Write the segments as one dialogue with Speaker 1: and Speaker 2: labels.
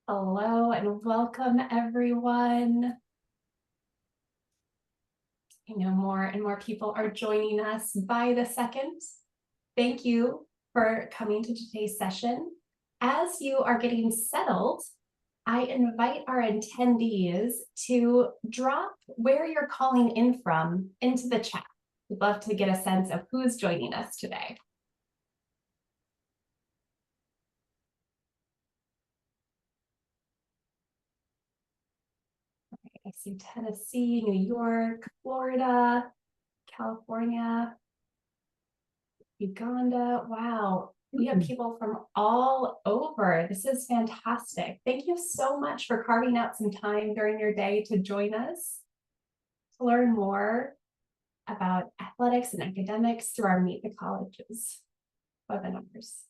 Speaker 1: Hello and welcome, everyone. I know more and more people are joining us by the second. Thank you for coming to today's session. As you are getting settled, I invite our attendees to drop where you're calling in from into the chat. We'd love to get a sense of who's joining us today. I see Tennessee, New York, Florida, California, Uganda. Wow, we have people from all over. This is fantastic. Thank you so much for carving out some time during your day to join us to learn more about athletics and academics through our Meet the Colleges webinars.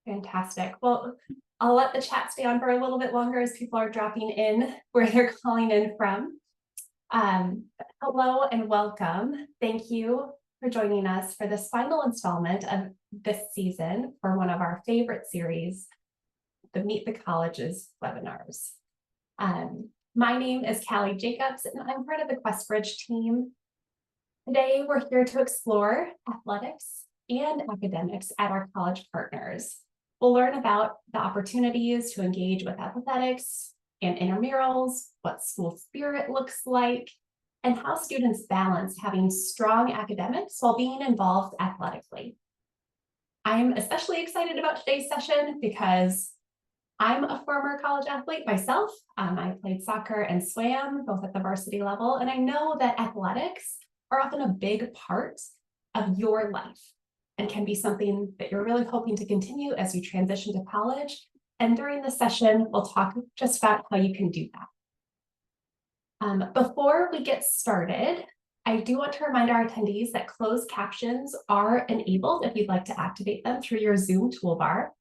Speaker 1: Fantastic. Well, I'll let the chat stay on for a little bit longer as people are dropping in where they're calling in from. Hello and welcome. Thank you for joining us for this final installment of this season for one of our favorite series, the Meet the Colleges webinars. My name is Callie Jacobs, and I'm part of the QuestBridge team. Today, we're here to explore athletics and academics at our college partners. We'll learn about the opportunities to engage with athletics and intramurals, what school spirit looks like, and how students balance having strong academics while being involved athletically. I'm especially excited about today's session because I'm a former college athlete myself. I played soccer and swam, both at the varsity level, and I know that athletics are often a big part of your life and can be something that you're really hoping to continue as you transition to college. And during this session, we'll talk just about how you can do that. Before we get started, I do want to remind our attendees that closed captions are enabled if you'd like to activate them through your Zoom toolbar.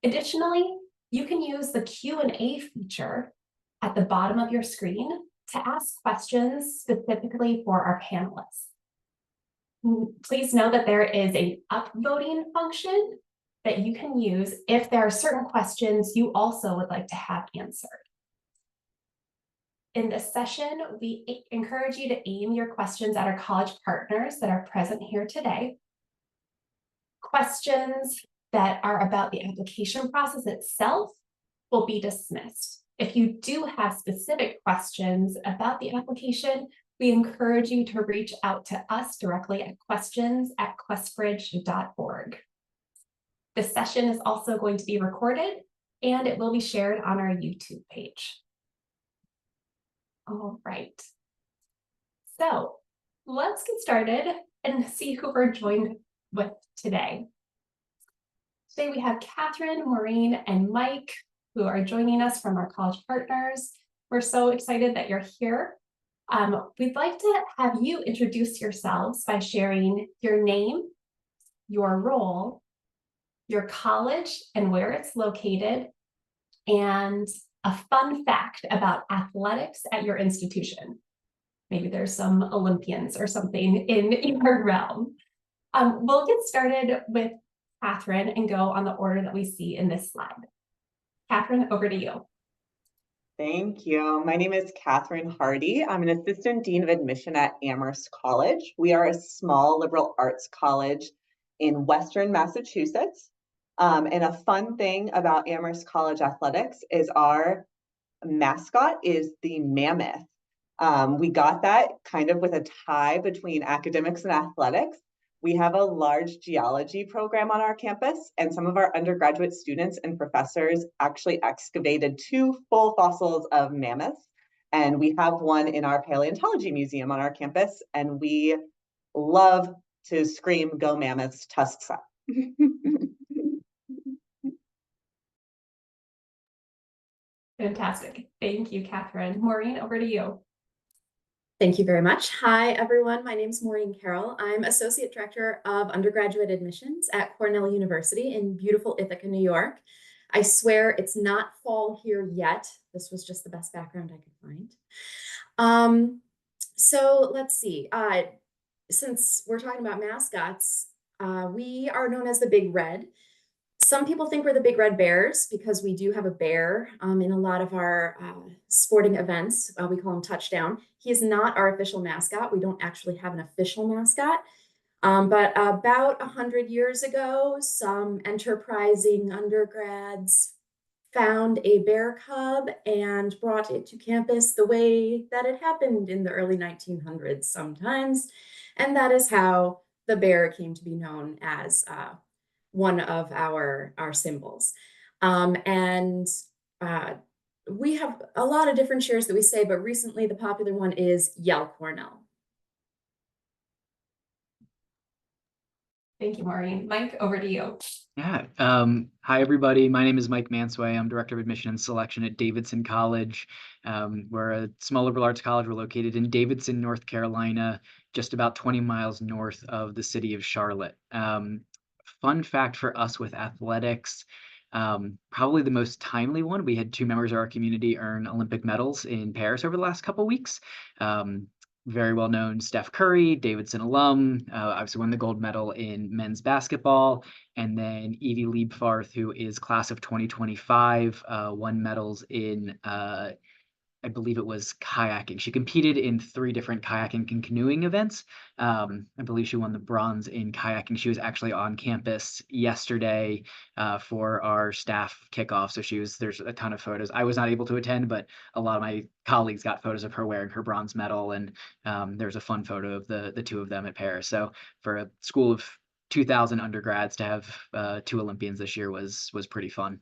Speaker 1: Additionally, you can use the Q&A feature at the bottom of your screen to ask questions specifically for our panelists. Please know that there is an upvoting function that you can use if there are certain questions you also would like to have answered. In this session, we encourage you to aim your questions at our college partners that are present here today. Questions that are about the application process itself will be dismissed. If you do have specific questions about the application, we encourage you to reach out to us directly at questions@questbridge.org. The session is also going to be recorded and it will be shared on our YouTube page. All right. So let's get started and see who we're joined with today. Today we have Catherine, Maureen, and Mike who are joining us from our college partners. We're so excited that you're here. We'd like to have you introduce yourselves by sharing your name, your role, your college and where it's located, and a fun fact about athletics at your institution. Maybe there's some Olympians or something in your realm. We'll get started with Catherine and go on the order that we see in this slide. Catherine, over to you.
Speaker 2: Thank you. My name is Catherine Hardy. I'm an assistant dean of admission at Amherst College. We are a small liberal arts college in Western Massachusetts. And a fun thing about Amherst College athletics is our mascot is the mammoth. We got that kind of with a tie between academics and athletics. We have a large geology program on our campus, and some of our undergraduate students and professors actually excavated 2 full fossils of mammoths. And we have one in our paleontology museum on our campus, and we love to scream, "Go Mammoths, tusks up."
Speaker 1: Fantastic. Thank you, Catherine. Maureen, over to you.
Speaker 3: Thank you very much. Hi, everyone. My name is Maureen Carroll. I'm Associate Director of Undergraduate Admissions at Cornell University in beautiful Ithaca, New York. I swear it's not fall here yet. This was just the best background I could find. So let's see. Since we're talking about mascots, we are known as the Big Red. Some people think we're the Big Red Bears because we do have a bear in a lot of our sporting events. We call him Touchdown. He is not our official mascot. We don't actually have an official mascot. But about 100 years ago, some enterprising undergrads found a bear cub and brought it to campus the way that it happened in the early 1900s sometimes. And that is how the bear came to be known as one of our symbols. And we have a lot of different cheers that we say, but recently the popular one is Yell Cornell.
Speaker 1: Thank you, Maureen. Mike, over to you.
Speaker 4: Yeah. Hi, everybody. My name is Mike Mansway. I'm Director of Admission and Selection at Davidson College. We're a small liberal arts college. We're located in Davidson, North Carolina, just about 20 miles north of the city of Charlotte. Fun fact for us with athletics, probably the most timely one, we had two members of our community earn Olympic medals in Paris over the last couple weeks. Very well known Steph Curry, Davidson alum, obviously won the gold medal in men's basketball. And then Evie Liebfarth, who is class of 2025, won medals in, I believe it was kayaking. She competed in 3 different kayaking and canoeing events. I believe she won the bronze in kayaking. She was actually on campus yesterday for our staff kickoff. So there's a ton of photos. I was not able to attend, but a lot of my colleagues got photos of her wearing her bronze medal. And there's a fun photo of the two of them at Paris. So for a school of 2,000 undergrads to have 2 Olympians this year was pretty fun.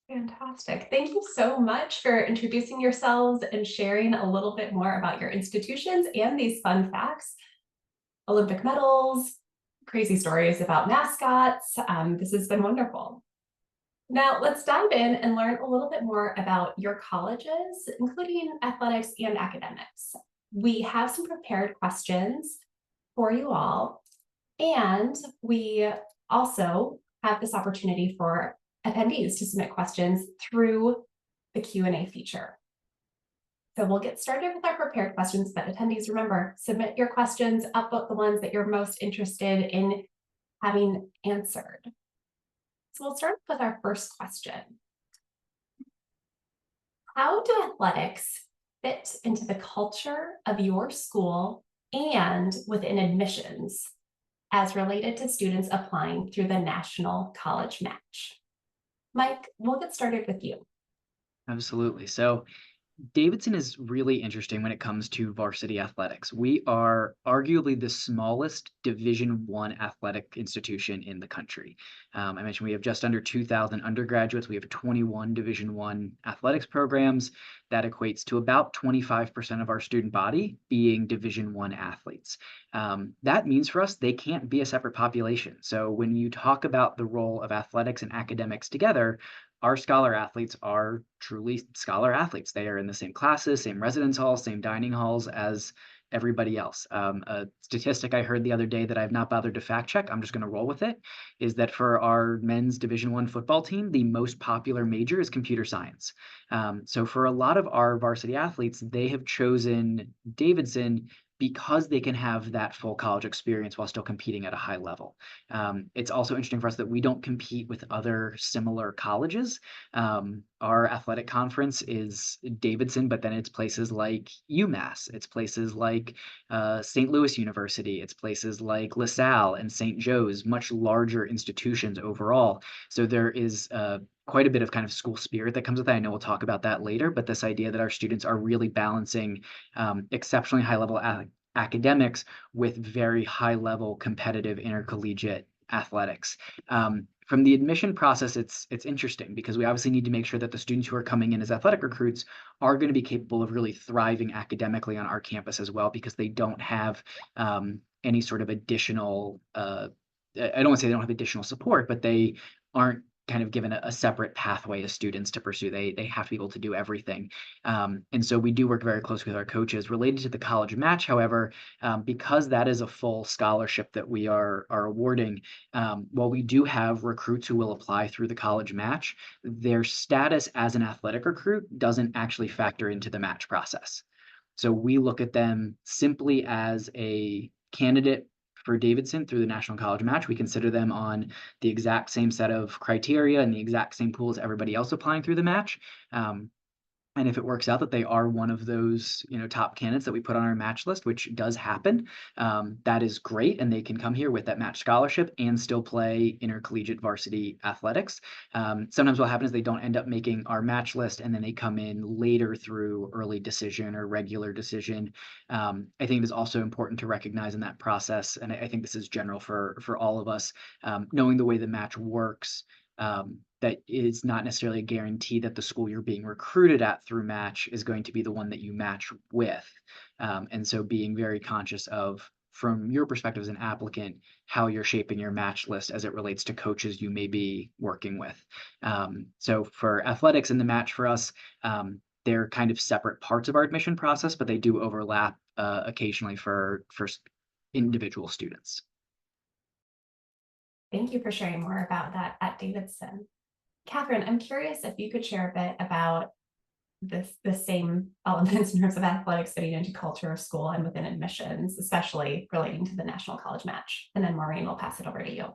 Speaker 1: Fantastic. Thank you so much for introducing yourselves and sharing a little bit more about your institutions and these fun facts. Olympic medals, crazy stories about mascots. This has been wonderful. Now let's dive in and learn a little bit more about your colleges, including athletics and academics. We have some prepared questions for you all, and we also have this opportunity for attendees to submit questions through the Q&A feature. So we'll get started with our prepared questions, but attendees, remember, submit your questions, upvote the ones that you're most interested in having answered. So we'll start with our first question. How do athletics fit into the culture of your school and within admissions as related to students applying through the National College Match? Mike, we'll get started with you.
Speaker 4: Absolutely. So Davidson is really interesting when it comes to varsity athletics. We are arguably the smallest Division I athletic institution in the country. I mentioned we have just under 2,000 undergraduates. We have 21 Division I athletics programs. That equates to about 25% of our student body being Division I athletes. That means for us, they can't be a separate population. So when you talk about the role of athletics and academics together, our scholar athletes are truly scholar athletes. They are in the same classes, same residence halls, same dining halls as everybody else. A statistic I heard the other day that I've not bothered to fact check, I'm just going to roll with it, is that for our men's Division I football team, the most popular major is computer science. So for a lot of our varsity athletes, they have chosen Davidson because they can have that full college experience while still competing at a high level. It's also interesting for us that we don't compete with other similar colleges. Our athletic conference is Davidson, but then it's places like UMass, it's places like St. Louis University, it's places like LaSalle and St. Joe's, much larger institutions overall. So there is quite a bit of kind of school spirit that comes with that. I know we'll talk about that later, but this idea that our students are really balancing exceptionally high level academics with very high level competitive intercollegiate athletics. From the admission process, it's interesting because we obviously need to make sure that the students who are coming in as athletic recruits are going to be capable of really thriving academically on our campus as well, because they don't have any sort of additional, I don't want to say they don't have additional support, but they aren't kind of given a separate pathway as students to pursue. They have to be able to do everything. And so we do work very closely with our coaches. Related to the college match, however, because that is a full scholarship that we are awarding, while we do have recruits who will apply through the college match, their status as an athletic recruit doesn't actually factor into the match process. So we look at them simply as a candidate for Davidson through the National College Match, we consider them on the exact same set of criteria and the exact same pool as everybody else applying through the match. And if it works out that they are one of those, top candidates that we put on our match list, which does happen, that is great. And they can come here with that match scholarship and still play intercollegiate varsity athletics. Sometimes what happens is they don't end up making our match list and then they come in later through early decision or regular decision. I think it is also important to recognize in that process, and I think this is general for all of us, knowing the way the match works, that is not necessarily a guarantee that the school you're being recruited at through match is going to be the one that you match with. And so being very conscious of, from your perspective as an applicant, how you're shaping your match list as it relates to coaches you may be working with. So for athletics and the match for us, they're kind of separate parts of our admission process, but they do overlap occasionally for individual students.
Speaker 1: Thank you for sharing more about that at Davidson. Catherine, I'm curious if you could share a bit about the same elements in terms of athletics fitting into culture of school and within admissions, especially relating to the National College Match. And then Maureen, will pass it over to you.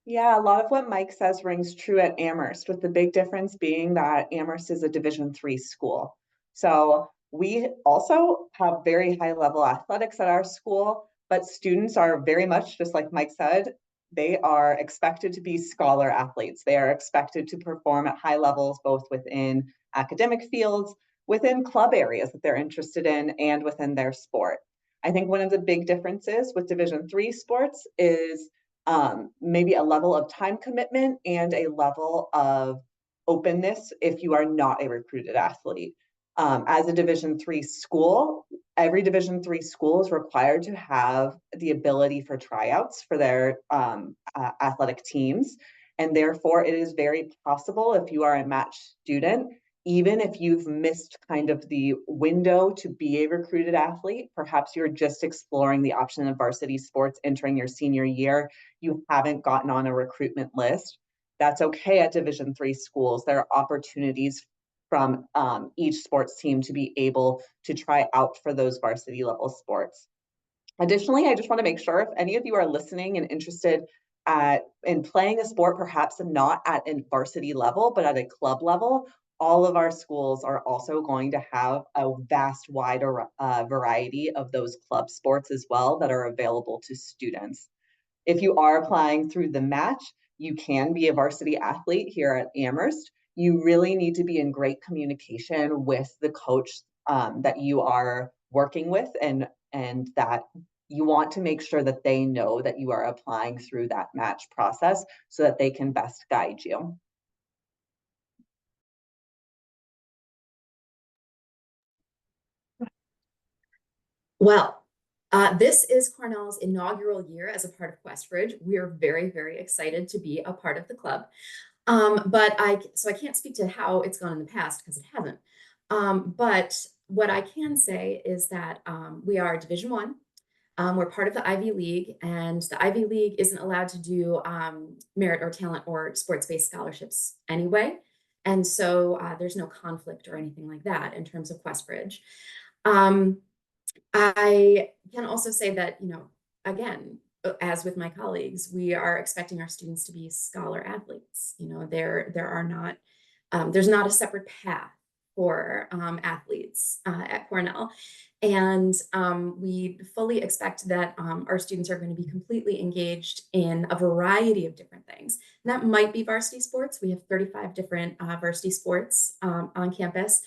Speaker 2: Yeah, a lot of what Mike says rings true at Amherst, with the big difference being that Amherst is a Division III school. So we also have very high level athletics at our school, but students are very much, just like Mike said, they are expected to be scholar athletes. They are expected to perform at high levels, both within academic fields, within club areas that they're interested in, and within their sport. I think one of the big differences with Division III sports is maybe a level of time commitment and a level of openness if you are not a recruited athlete. As a Division III school, every Division III school is required to have the ability for tryouts for their athletic teams. And therefore, it is very possible if you are a match student, even if you've missed kind of the window to be a recruited athlete, perhaps you're just exploring the option of varsity sports entering your senior year, you haven't gotten on a recruitment list, that's okay at Division III schools. There are opportunities from each sports team to be able to try out for those varsity level sports. Additionally, I just want to make sure if any of you are listening and interested in playing a sport, perhaps not at a varsity level, but at a club level, all of our schools are also going to have a vast wide variety of those club sports as well that are available to students. If you are applying through the match, you can be a varsity athlete here at Amherst. You really need to be in great communication with the coach that you are working with, and that you want to make sure that they know that you are applying through that match process so that they can best guide you.
Speaker 3: Well, this is Cornell's inaugural year as a part of Questbridge. We are very, very excited to be a part of the club. So I can't speak to how it's gone in the past because it hasn't. But what I can say is that we are Division I. We're part of the Ivy League, and the Ivy League isn't allowed to do merit or talent or sports-based scholarships anyway. And so there's no conflict or anything like that in terms of Questbridge. I can also say that, again, as with my colleagues, we are expecting our students to be scholar athletes. There's not a separate path for athletes at Cornell. And we fully expect that our students are going to be completely engaged in a variety of different things. And that might be varsity sports. We have 35 different varsity sports on campus.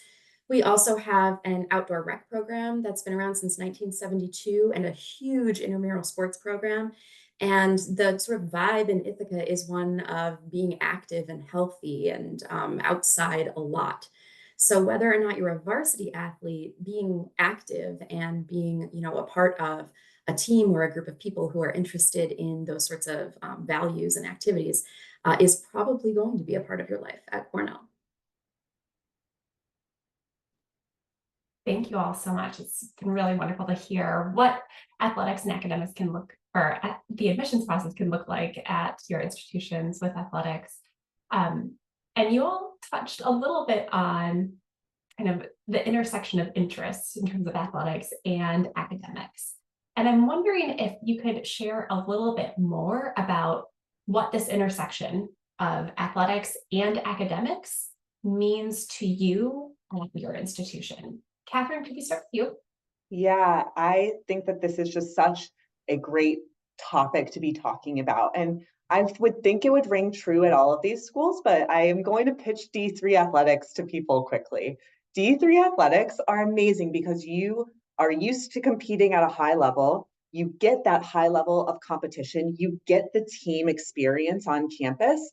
Speaker 3: We also have an outdoor rec program that's been around since 1972 and a huge intramural sports program. And the sort of vibe in Ithaca is one of being active and healthy and outside a lot. So whether or not you're a varsity athlete, being active and being, a part of a team or a group of people who are interested in those sorts of values and activities is probably going to be a part of your life at Cornell.
Speaker 1: Thank you all so much. It's been really wonderful to hear what athletics and academics can look, or the admissions process can look like at your institutions with athletics. And you all touched a little bit on kind of the intersection of interests in terms of athletics and academics. And I'm wondering if you could share a little bit more about what this intersection of athletics and academics means to you at your institution. Catherine, could we start with you?
Speaker 2: Yeah, I think that this is just such a great topic to be talking about. And I would think it would ring true at all of these schools, but I am going to pitch D3 athletics to people quickly. D3 athletics are amazing because you are used to competing at a high level. You get that high level of competition, you get the team experience on campus,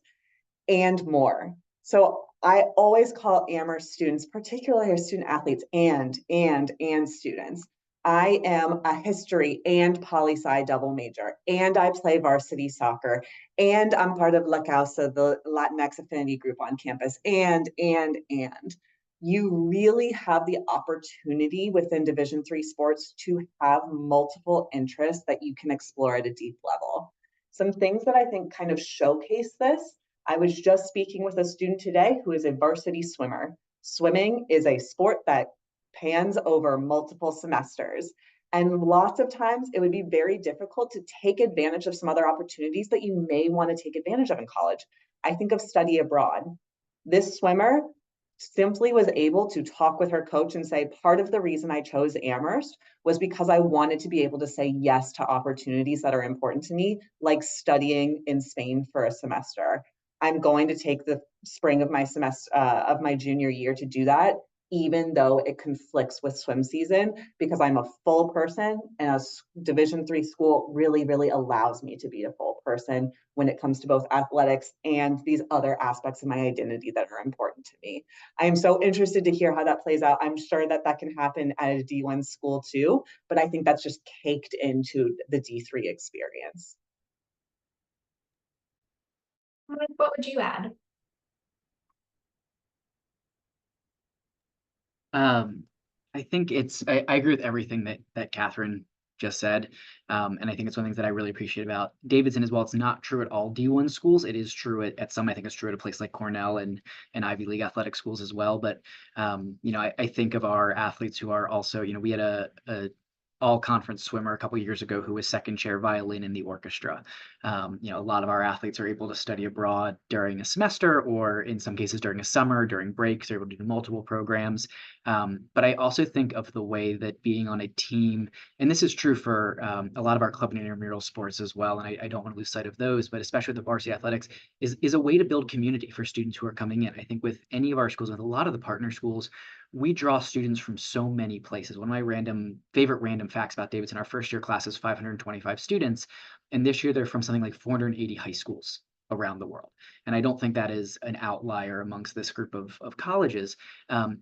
Speaker 2: and more. So I always call Amherst students, particularly our student athletes, and students. I am a history and poli-sci double major, and I play varsity soccer, and I'm part of La Causa, the Latinx affinity group on campus, and. You really have the opportunity within Division III sports to have multiple interests that you can explore at a deep level. Some things that I think kind of showcase this. I was just speaking with a student today who is a varsity swimmer. Swimming is a sport that pans over multiple semesters. And lots of times it would be very difficult to take advantage of some other opportunities that you may want to take advantage of in college. I think of study abroad. This swimmer simply was able to talk with her coach and say, part of the reason I chose Amherst was because I wanted to be able to say yes to opportunities that are important to me, like studying in Spain for a semester. I'm going to take the spring of my semester of my junior year to do that, even though it conflicts with swim season, because I'm a full person and a Division III school really allows me to be a full person when it comes to both athletics and these other aspects of my identity that are important to me. I am so interested to hear how that plays out. I'm sure that that can happen at a D1 school too, but I think that's just caked into the D3 experience.
Speaker 1: What would you add?
Speaker 4: I think I agree with everything that Catherine just said. And I think it's one of the things that I really appreciate about Davidson as well. It's not true at all D1 schools. It is true at some. I think it's true at a place like Cornell and Ivy League athletic schools as well. But I think of our athletes who are also, we had a all conference swimmer a couple of years ago who was second chair violin in the orchestra. A lot of our athletes are able to study abroad during a semester, or in some cases during a summer, during breaks, they're able to do multiple programs. But I also think of the way that being on a team, and this is true for a lot of our club and intramural sports as well, and I don't want to lose sight of those, but especially with the varsity athletics, is a way to build community for students who are coming in. I think with any of our schools, with a lot of the partner schools, we draw students from so many places. One of my favorite random facts about Davidson, our first year class is 525 students, and this year they're from something like 480 high schools around the world. And I don't think that is an outlier amongst this group of colleges.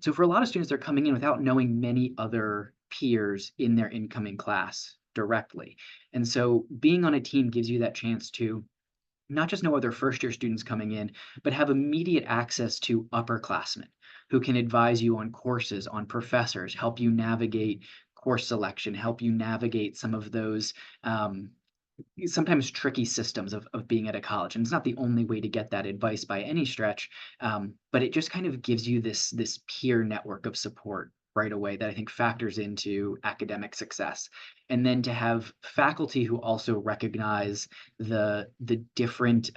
Speaker 4: So for a lot of students, they're coming in without knowing many other peers in their incoming class directly. And so being on a team gives you that chance to not just know other first year students coming in, but have immediate access to upperclassmen who can advise you on courses, on professors, help you navigate course selection, help you navigate some of those sometimes tricky systems of being at a college. And it's not the only way to get that advice by any stretch, but it just kind of gives you this peer network of support right away that I think factors into academic success. And then to have faculty who also recognize the different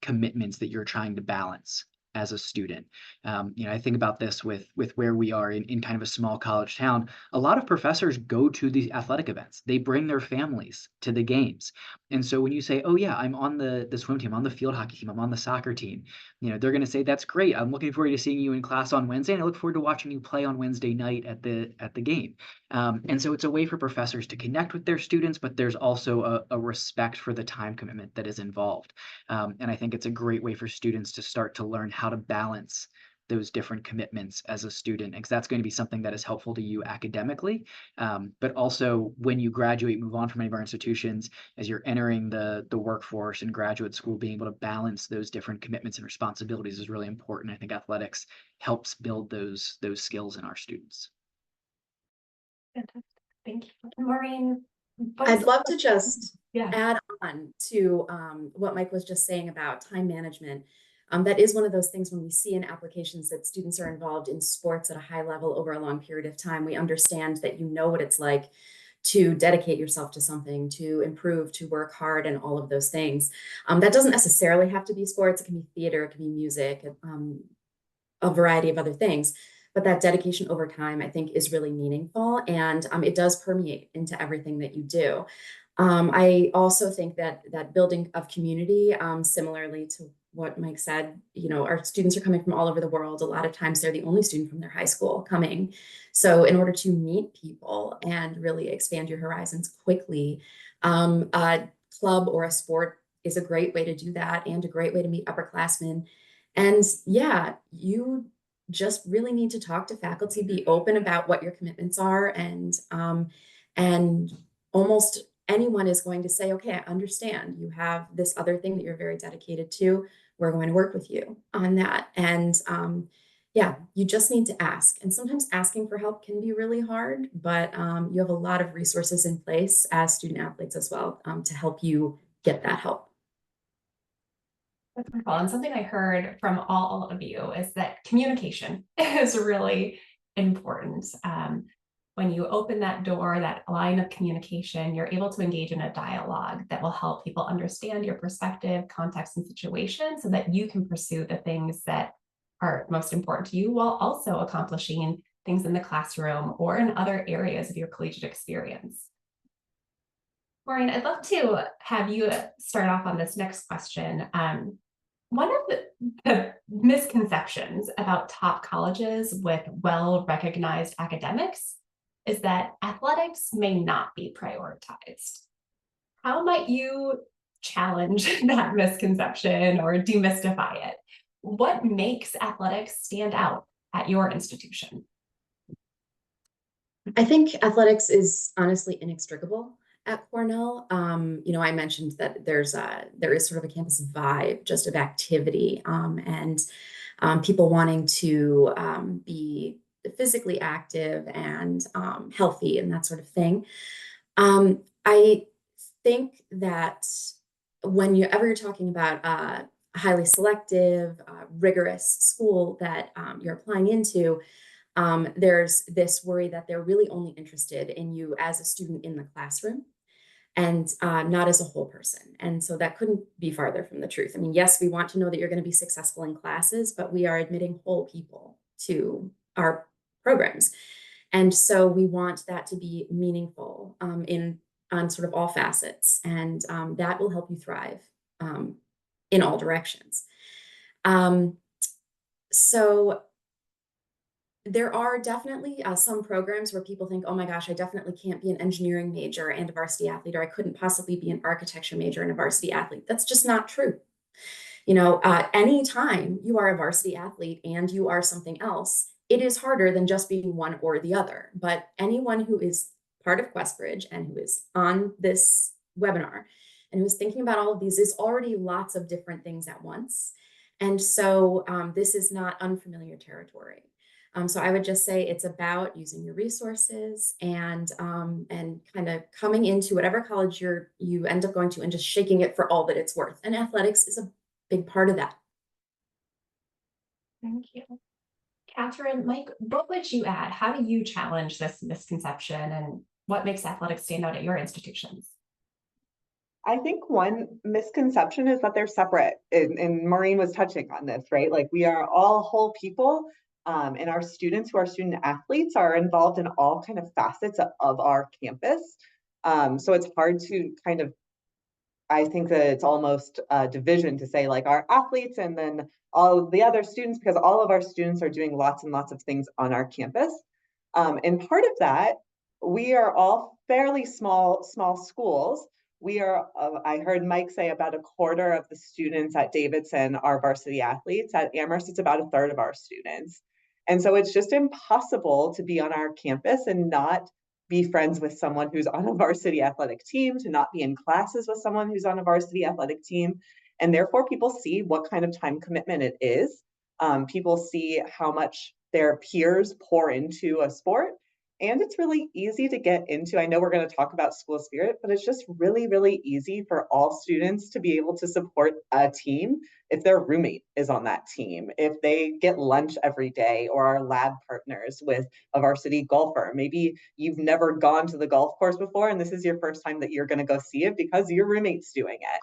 Speaker 4: commitments that you're trying to balance as a student. I think about this with where we are in kind of a small college town. A lot of professors go to these athletic events. They bring their families to the games. And so when you say, oh yeah, I'm on the swim team, I'm on the field hockey team, I'm on the soccer team, they're going to say, that's great. I'm looking forward to seeing you in class on Wednesday, and I look forward to watching you play on Wednesday night at the game. And so it's a way for professors to connect with their students, but there's also a respect for the time commitment that is involved. And I think it's a great way for students to start to learn how to balance those different commitments as a student, because that's going to be something that is helpful to you academically, but also when you graduate, move on from any of our institutions, as you're entering the workforce and graduate school, being able to balance those different commitments and responsibilities is really important. I think athletics helps build those skills in our students.
Speaker 1: Fantastic. Thank you. Maureen,
Speaker 3: I'd love to just
Speaker 1: yeah.
Speaker 3: add on to what Mike was just saying about time management. That is one of those things when we see in applications that students are involved in sports at a high level over a long period of time. We understand that what it's like to dedicate yourself to something, to improve, to work hard, and all of those things. That doesn't necessarily have to be sports. It can be theater, it can be music, a variety of other things. But that dedication over time, I think, is really meaningful, and it does permeate into everything that you do. I also think that building of community, similarly to what Mike said, our students are coming from all over the world. A lot of times they're the only student from their high school coming. So in order to meet people and really expand your horizons quickly, a club or a sport is a great way to do that, and a great way to meet upperclassmen. And yeah, you just really need to talk to faculty, be open about what your commitments are, and almost anyone is going to say, okay, I understand you have this other thing that you're very dedicated to. We're going to work with you on that. And yeah, you just need to ask. And sometimes asking for help can be really hard, but you have a lot of resources in place as student athletes as well, to help you get that help.
Speaker 1: That's wonderful. And something I heard from all of you is that communication is really important. When you open that door, that line of communication, you're able to engage in a dialogue that will help people understand your perspective, context, and situation so that you can pursue the things that are most important to you while also accomplishing things in the classroom or in other areas of your collegiate experience. Maureen, I'd love to have you start off on this next question. One of the misconceptions about top colleges with well-recognized academics is that athletics may not be prioritized. How might you challenge that misconception or demystify it? What makes athletics stand out at your institution?
Speaker 3: I think athletics is honestly inextricable at Cornell. I mentioned that there is sort of a campus vibe just of activity, and people wanting to be physically active and healthy and that sort of thing. I think that whenever you're talking about a highly selective, rigorous school that you're applying into, there's this worry that they're really only interested in you as a student in the classroom and not as a whole person. And so that couldn't be farther from the truth. I mean, yes, we want to know that you're going to be successful in classes, but we are admitting whole people to our programs. And so we want that to be meaningful on sort of all facets, and that will help you thrive in all directions. So there are definitely some programs where people think, oh my gosh, I definitely can't be an engineering major and a varsity athlete, or I couldn't possibly be an architecture major and a varsity athlete. That's just not true. Anytime you are a varsity athlete and you are something else, it is harder than just being one or the other. But anyone who is part of Questbridge and who is on this webinar and who's thinking about all of these is already lots of different things at once. And so this is not unfamiliar territory. So I would just say it's about using your resources and kind of coming into whatever college you end up going to and just shaking it for all that it's worth. And athletics is a big part of that.
Speaker 1: Thank you. Catherine, Mike, what would you add? How do you challenge this misconception, and what makes athletics stand out at your institutions?
Speaker 2: I think one misconception is that they're separate, and Maureen was touching on this, right? Like, we are all whole people, and our students who are student athletes are involved in all kind of facets of our campus. So it's hard to kind of, I think that it's almost a division to say like our athletes and then all of the other students, because all of our students are doing lots and lots of things on our campus. And part of that, we are all fairly small schools. We are, I heard Mike say about a quarter of the students at Davidson are varsity athletes. At Amherst, it's about a third of our students. And so it's just impossible to be on our campus and not be friends with someone who's on a varsity athletic team, to not be in classes with someone who's on a varsity athletic team. And therefore, people see what kind of time commitment it is. People see how much their peers pour into a sport. And it's really easy to get into. I know we're going to talk about school spirit, but it's just really, really easy for all students to be able to support a team if their roommate is on that team, if they get lunch every day or are lab partners with a varsity golfer. Maybe you've never gone to the golf course before, and this is your first time that you're going to go see it because your roommate's doing it.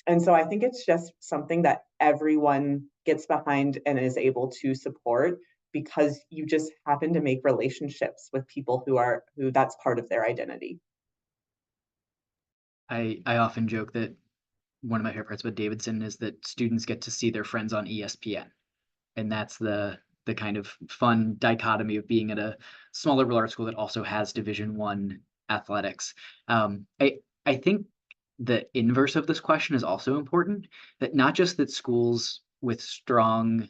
Speaker 2: And so I think it's just something that everyone gets behind and is able to support because you just happen to make relationships with people who that's part of their identity.
Speaker 4: I often joke that one of my favorite parts about Davidson is that students get to see their friends on ESPN. And that's the kind of fun dichotomy of being at a small liberal arts school that also has Division I athletics. I think the inverse of this question is also important, that not just that schools with strong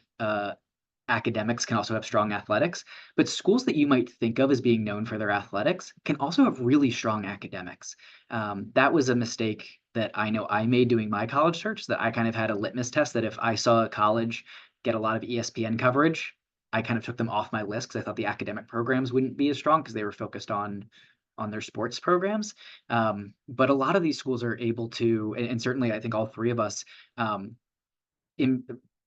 Speaker 4: academics can also have strong athletics, but schools that you might think of as being known for their athletics can also have really strong academics. That was a mistake that I know I made doing my college search, that I kind of had a litmus test that if I saw a college get a lot of ESPN coverage, I kind of took them off my list because I thought the academic programs wouldn't be as strong because they were focused on their sports programs. But a lot of these schools are able to, and certainly I think all three of us, in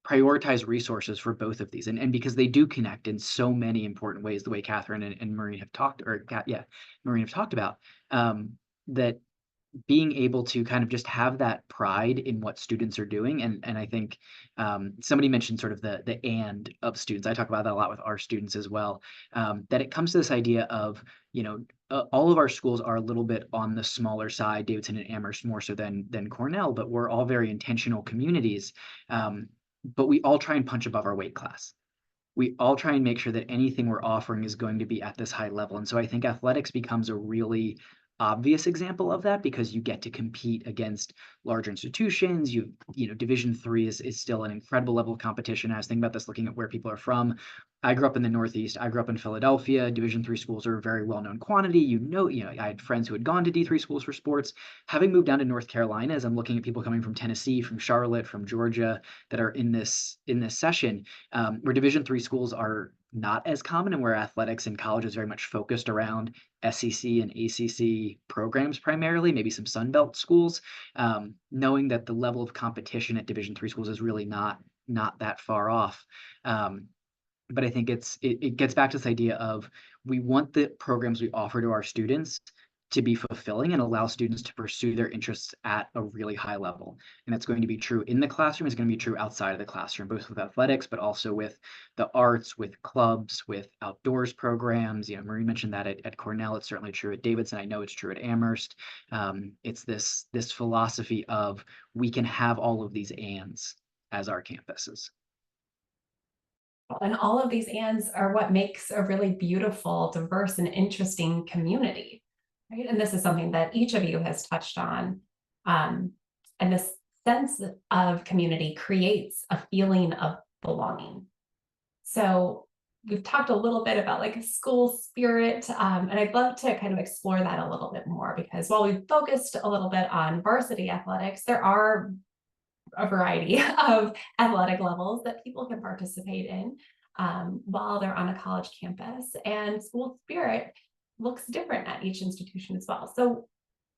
Speaker 4: prioritize resources for both of these, and because they do connect in so many important ways, the way Catherine and Maureen have talked, Maureen have talked about, that being able to kind of just have that pride in what students are doing. And I think somebody mentioned sort of the and of students. I talk about that a lot with our students as well, that it comes to this idea of, all of our schools are a little bit on the smaller side, Davidson and Amherst more so than Cornell, but we're all very intentional communities. But we all try and punch above our weight class. We all try and make sure that anything we're offering is going to be at this high level. And so I think athletics becomes a really obvious example of that because you get to compete against larger institutions. Division III is still an incredible level of competition. I was thinking about this looking at where people are from. I grew up in the Northeast. I grew up in Philadelphia. Division III schools are a very well-known quantity. I had friends who had gone to D3 schools for sports. Having moved down to North Carolina, as I'm looking at people coming from Tennessee, from Charlotte, from Georgia that are in this session, where Division III schools are not as common and where athletics in college is very much focused around SEC and ACC programs primarily, maybe some Sun Belt schools, knowing that the level of competition at Division III schools is really not that far off. But I think it gets back to this idea of we want the programs we offer to our students to be fulfilling and allow students to pursue their interests at a really high level. And that's going to be true in the classroom, it's going to be true outside of the classroom, both with athletics, but also with the arts, with clubs, with outdoors programs. Marie mentioned that at Cornell, it's certainly true at Davidson. I know it's true at Amherst. It's this philosophy of we can have all of these ands as our campuses.
Speaker 1: And all of these ands are what makes a really beautiful, diverse, and interesting community, right? And this is something that each of you has touched on. And this sense of community creates a feeling of belonging. So we've talked a little bit about like school spirit, and I'd love to kind of explore that a little bit more, because while we've focused a little bit on varsity athletics, there are a variety of athletic levels that people can participate in while they're on a college campus, and school spirit looks different at each institution as well. So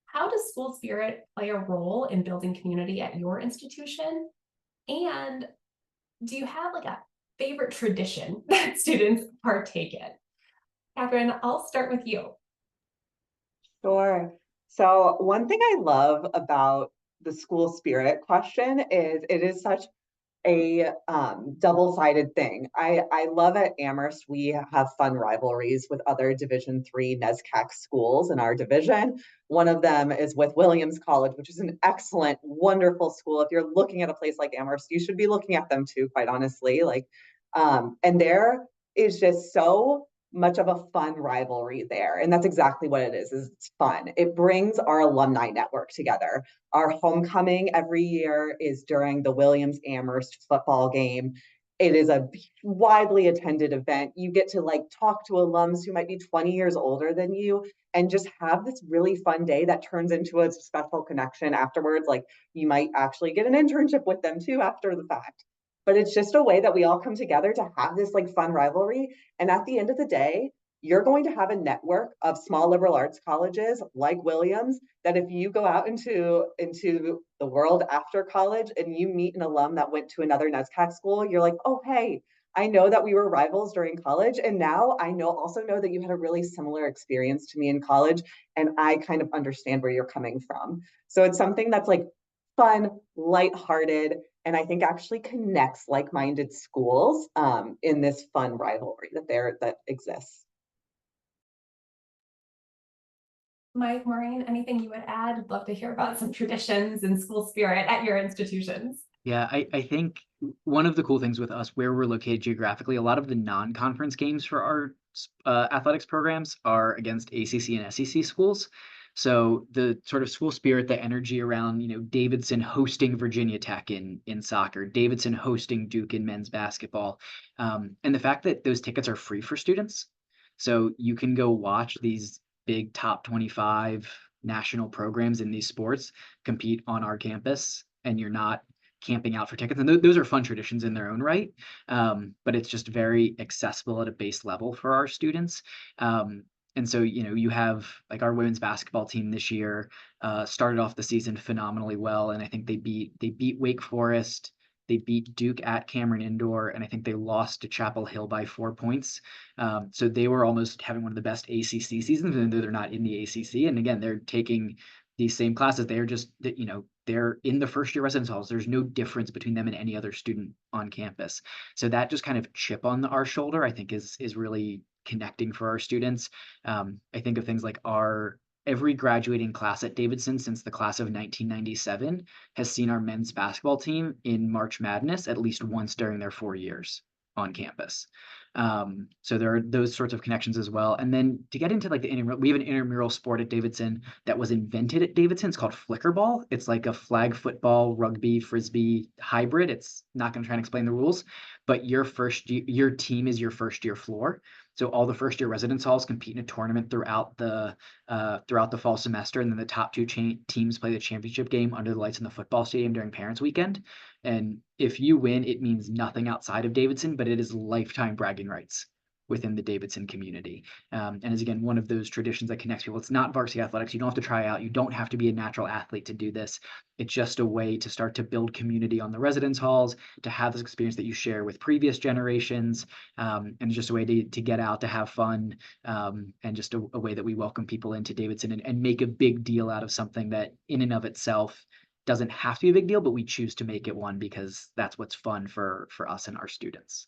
Speaker 1: how does school spirit play a role in building community at your institution? And do you have like a favorite tradition that students partake in? Catherine, I'll start with you.
Speaker 2: Sure. So one thing I love about the school spirit question is it is such a double-sided thing. I love at Amherst, we have fun rivalries with other Division III NESCAC schools in our division. One of them is with Williams College, which is an excellent, wonderful school. If you're looking at a place like Amherst, you should be looking at them too, quite honestly. And there is just so much of a fun rivalry there. And that's exactly what it is it's fun. It brings our alumni network together. Our homecoming every year is during the Williams Amherst football game. It is a widely attended event. You get to talk to alums who might be 20 years older than you and just have this really fun day that turns into a special connection afterwards. You might actually get an internship with them too after the fact. But it's just a way that we all come together to have this fun rivalry. And at the end of the day, you're going to have a network of small liberal arts colleges like Williams that if you go out into the world after college and you meet an alum that went to another NESCAC school, you're like, oh, hey, I know that we were rivals during college. And now I also know that you had a really similar experience to me in college. And I kind of understand where you're coming from. So it's something that's like fun, lighthearted, and I think actually connects like-minded schools in this fun rivalry that exists.
Speaker 1: Mike, Maureen, anything you would add? I'd love to hear about some traditions and school spirit at your institutions.
Speaker 4: Yeah, I think one of the cool things with us where we're located geographically, a lot of the non-conference games for our athletics programs are against ACC and SEC schools. So the sort of school spirit, the energy around, Davidson hosting Virginia Tech in soccer, Davidson hosting Duke in men's basketball, and the fact that those tickets are free for students. So you can go watch these big top 25 national programs in these sports compete on our campus, and you're not camping out for tickets. And those are fun traditions in their own right. But it's just very accessible at a base level for our students. And so, you have like our women's basketball team this year started off the season phenomenally well. And I think they beat Wake Forest. They beat Duke at Cameron Indoor, and I think they lost to Chapel Hill by 4 points. So they were almost having one of the best ACC seasons, even though they're not in the ACC. And again, they're taking these same classes. They're just, they're in the first year residence halls. There's no difference between them and any other student on campus. So that just kind of chip on our shoulder, I think is really connecting for our students. I think of things like every graduating class at Davidson since the class of 1997 has seen our men's basketball team in March Madness at least once during their 4 years on campus. So there are those sorts of connections as well. And then to get into like we have an intramural sport at Davidson that was invented at Davidson. It's called flickerball. It's like a flag football, rugby, frisbee hybrid. It's not going to try and explain the rules, but your team is your first year floor. So all the first year residence halls compete in a tournament throughout the fall semester, and then the top two teams play the championship game under the lights in the football stadium during Parents Weekend. And if you win, it means nothing outside of Davidson, but it is lifetime bragging rights within the Davidson community. And is again one of those traditions that connects people. It's not varsity athletics. You don't have to try out. You don't have to be a natural athlete to do this. It's just a way to start to build community on the residence halls, to have this experience that you share with previous generations, and just a way to get out, to have fun, and just a way that we welcome people into Davidson and make a big deal out of something that in and of itself doesn't have to be a big deal, but we choose to make it one because that's what's fun for us and our students.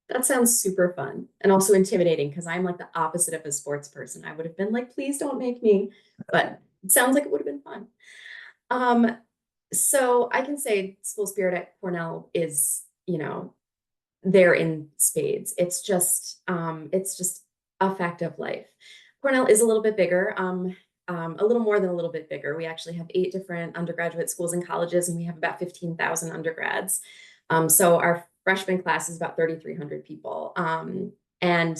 Speaker 3: That sounds super fun and also intimidating because I'm like the opposite of a sports person. I would have been like, please don't make me, but it sounds like it would have been fun. So I can say school spirit at Cornell is, there in spades. It's just a fact of life. Cornell is a little bit bigger, a little more than a little bit bigger. We actually have 8 different undergraduate schools and colleges, and we have about 15,000 undergrads. So our freshman class is about 3,300 people. And,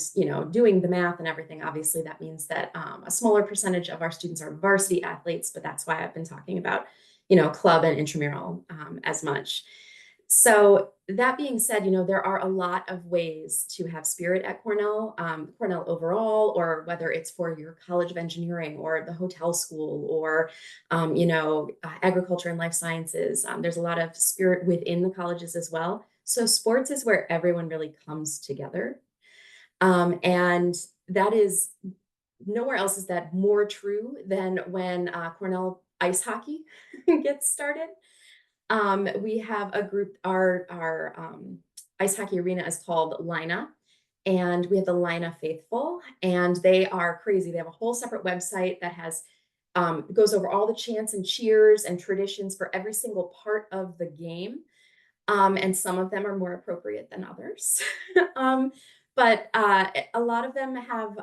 Speaker 3: doing the math and everything, obviously that means that a smaller percentage of our students are varsity athletes, but that's why I've been talking about, club and intramural as much. So that being said, there are a lot of ways to have spirit at Cornell, Cornell overall, or whether it's for your College of Engineering or the hotel school or, agriculture and life sciences. There's a lot of spirit within the colleges as well. So sports is where everyone really comes together. And that is nowhere else is that more true than when Cornell ice hockey gets started. We have a group, our ice hockey arena is called Lina, and we have the Lina Faithful, and they are crazy. They have a whole separate website that has goes over all the chants and cheers and traditions for every single part of the game. And some of them are more appropriate than others. But a lot of them have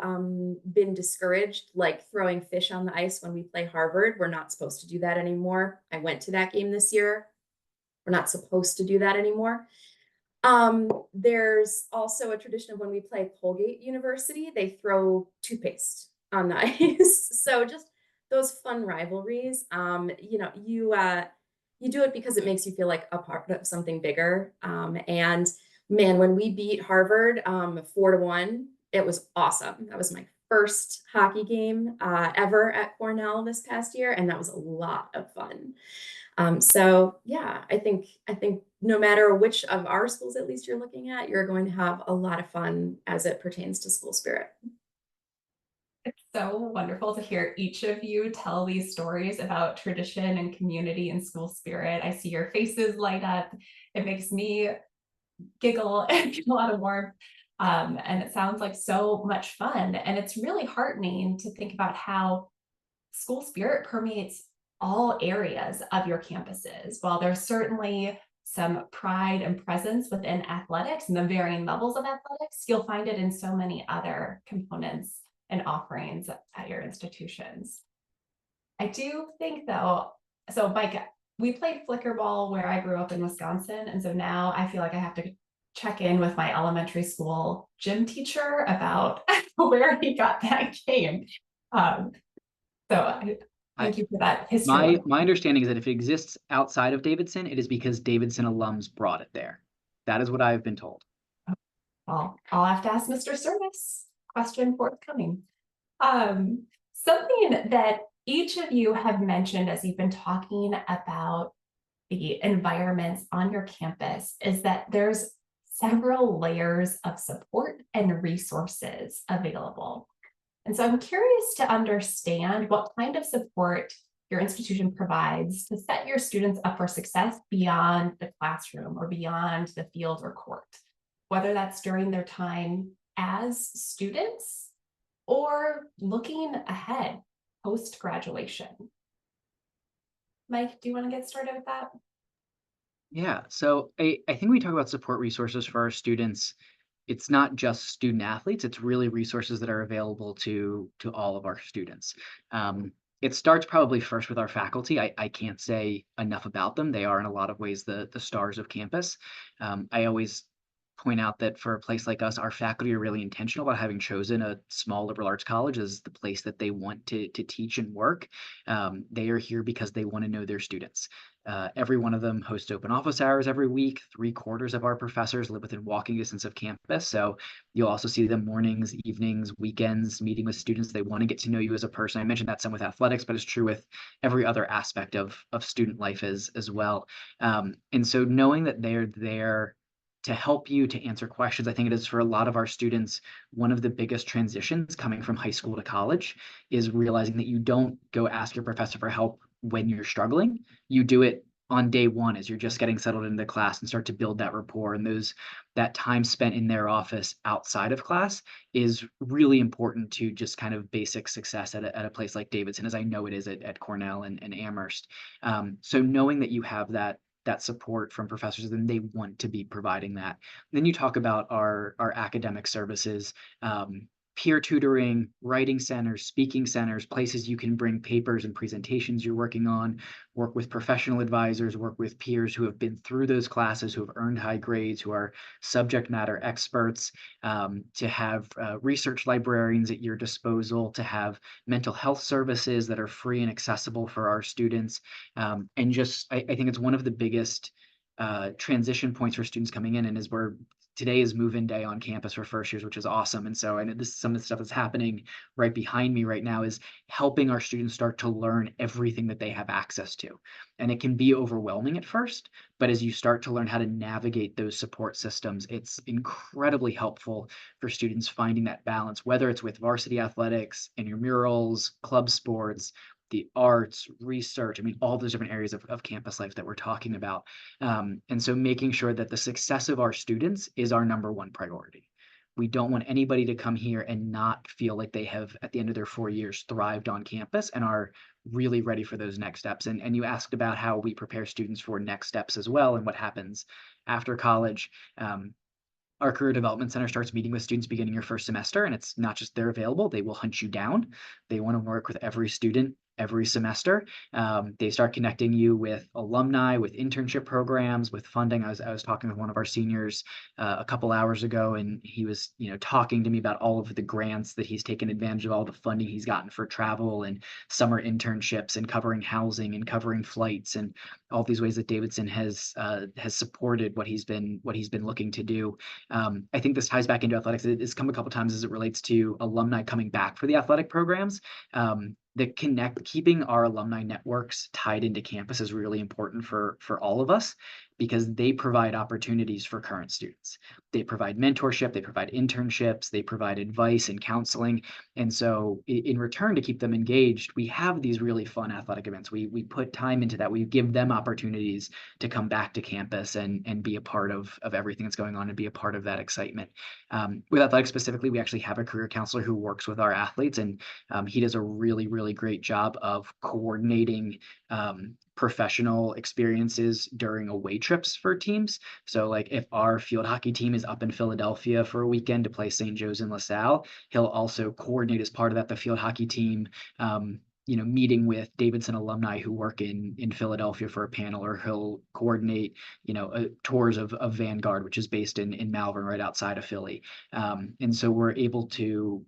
Speaker 3: been discouraged, like throwing fish on the ice when we play Harvard. We're not supposed to do that anymore. I went to that game this year. We're not supposed to do that anymore. There's also a tradition of when we play Colgate University, they throw toothpaste on the ice. So just those fun rivalries. You do it because it makes you feel like a part of something bigger. And man, when we beat Harvard 4-1, it was awesome. That was my first hockey game ever at Cornell this past year, and that was a lot of fun. So yeah, I think no matter which of our schools at least you're looking at, you're going to have a lot of fun as it pertains to school spirit.
Speaker 1: It's so wonderful to hear each of you tell these stories about tradition and community and school spirit. I see your faces light up. It makes me giggle and get a lot of warmth. And it sounds like so much fun. And it's really heartening to think about how school spirit permeates all areas of your campuses. While there's certainly some pride and presence within athletics and the varying levels of athletics, you'll find it in so many other components and offerings at your institutions. I do think though, so Mike, we played flicker ball where I grew up in Wisconsin. And so now I feel like I have to check in with my elementary school gym teacher about where he got that game. Thank you for that history.
Speaker 4: My understanding is that if it exists outside of Davidson, it is because Davidson alums brought it there. That is what I've been told.
Speaker 1: Well, I'll have to ask Mr. Service. Question forthcoming. Something that each of you have mentioned as you've been talking about the environments on your campus is that there's several layers of support and resources available. And so I'm curious to understand what kind of support your institution provides to set your students up for success beyond the classroom or beyond the field or court, whether that's during their time as students or looking ahead post-graduation. Mike, do you want to get started with that?
Speaker 4: Yeah, so I think when we talk about support resources for our students, it's not just student athletes, it's really resources that are available to all of our students. It starts probably first with our faculty. I can't say enough about them. They are in a lot of ways the stars of campus. I always point out that for a place like us, our faculty are really intentional about having chosen a small liberal arts college as the place that they want to teach and work. They are here because they want to know their students. Every one of them hosts open office hours every week. 3/4 of our professors live within walking distance of campus. So you'll also see them mornings, evenings, weekends, meeting with students. They want to get to know you as a person. I mentioned that some with athletics, but it's true with every other aspect of student life as well. And so knowing that they're there to help you to answer questions. I think it is for a lot of our students, one of the biggest transitions coming from high school to college is realizing that you don't go ask your professor for help when you're struggling. You do it on day one as you're just getting settled into class and start to build that rapport. And that time spent in their office outside of class is really important to just kind of basic success at a place like Davidson, as I know it is at Cornell and Amherst. So knowing that you have that support from professors, then they want to be providing that. Then you talk about our academic services, peer tutoring, writing centers, speaking centers, places you can bring papers and presentations you're working on, work with professional advisors, work with peers who have been through those classes, who have earned high grades, who are subject matter experts, to have research librarians at your disposal, to have mental health services that are free and accessible for our students. And just, I think it's one of the biggest transition points for students coming in, and today is move-in day on campus for first years, which is awesome. And so I know this is some of the stuff that's happening right behind me right now is helping our students start to learn everything that they have access to. And it can be overwhelming at first, but as you start to learn how to navigate those support systems, it's incredibly helpful for students finding that balance, whether it's with varsity athletics, intramurals, club sports, the arts, research, I mean, all those different areas of campus life that we're talking about. And so making sure that the success of our students is our number one priority. We don't want anybody to come here and not feel like they have, at the end of their 4 years, thrived on campus and are really ready for those next steps. And you asked about how we prepare students for next steps as well and what happens after college. Our Career Development Center starts meeting with students beginning your first semester, and it's not just they're available, they will hunt you down. They want to work with every student every semester. They start connecting you with alumni, with internship programs, with funding. I was talking with one of our seniors a couple hours ago, and he was, talking to me about all of the grants that he's taken advantage of, all the funding he's gotten for travel and summer internships and covering housing and covering flights and all these ways that Davidson has supported what he's been looking to do. I think this ties back into athletics. It's come a couple times as it relates to alumni coming back for the athletic programs. Keeping our alumni networks tied into campus is really important for all of us, because they provide opportunities for current students. They provide mentorship, they provide internships, they provide advice and counseling. And so in return, to keep them engaged, we have these really fun athletic events. We put time into that. We give them opportunities to come back to campus and be a part of everything that's going on and be a part of that excitement. With athletics specifically, we actually have a career counselor who works with our athletes, and he does a really, really great job of coordinating professional experiences during away trips for teams. So like if our field hockey team is up in Philadelphia for a weekend to play St. Joe's and LaSalle, he'll also coordinate as part of that the field hockey team meeting with Davidson alumni who work in Philadelphia for a panel, or he'll coordinate, tours of Vanguard, which is based in Malvern, right outside of Philly. And so we're able to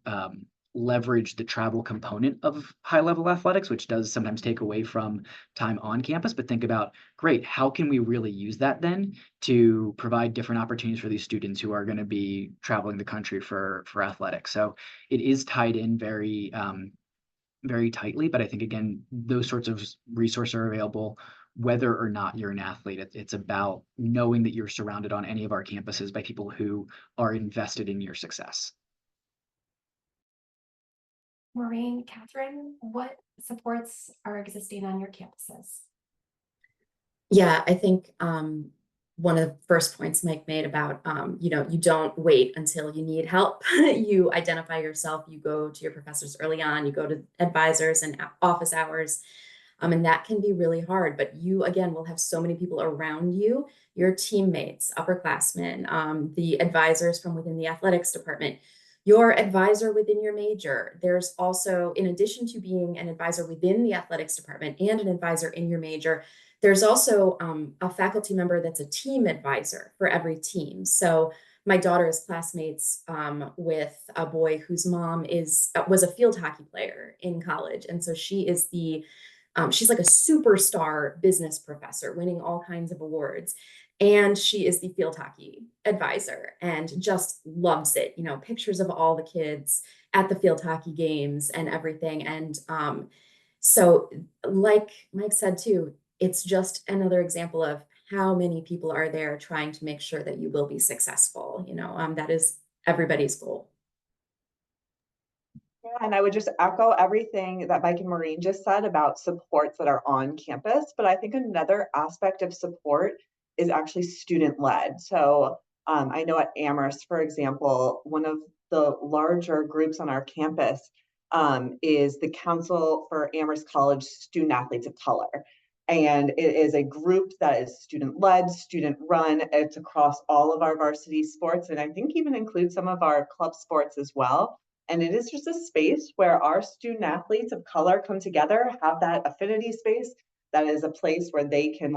Speaker 4: leverage the travel component of high-level athletics, which does sometimes take away from time on campus, but think about, great, how can we really use that then to provide different opportunities for these students who are going to be traveling the country for athletics? So it is tied in very, very tightly, but I think, again, those sorts of resources are available whether or not you're an athlete. It's about knowing that you're surrounded on any of our campuses by people who are invested in your success.
Speaker 1: Maureen, Catherine, what supports are existing on your campuses?
Speaker 3: Yeah, I think one of the first points Mike made about, you don't wait until you need help. You identify yourself, you go to your professors early on, you go to advisors and office hours. And that can be really hard, but you, again, will have so many people around you, your teammates, upperclassmen, the advisors from within the athletics department, your advisor within your major. There's also, in addition to being an advisor within the athletics department and an advisor in your major, there's also a faculty member that's a team advisor for every team. So my daughter is classmates with a boy whose mom was a field hockey player in college. And so she is she's like a superstar business professor, winning all kinds of awards. And she is the field hockey advisor and just loves it. Pictures of all the kids at the field hockey games and everything. And so like Mike said too, it's just another example of how many people are there trying to make sure that you will be successful. That is everybody's goal.
Speaker 2: Yeah, and I would just echo everything that Mike and Maureen just said about supports that are on campus. But I think another aspect of support is actually student-led. So I know at Amherst, for example, one of the larger groups on our campus is the Council for Amherst College Student Athletes of Color. And it is a group that is student-led, student-run. It's across all of our varsity sports, and I think even includes some of our club sports as well. And it is just a space where our student athletes of color come together, have that affinity space. That is a place where they can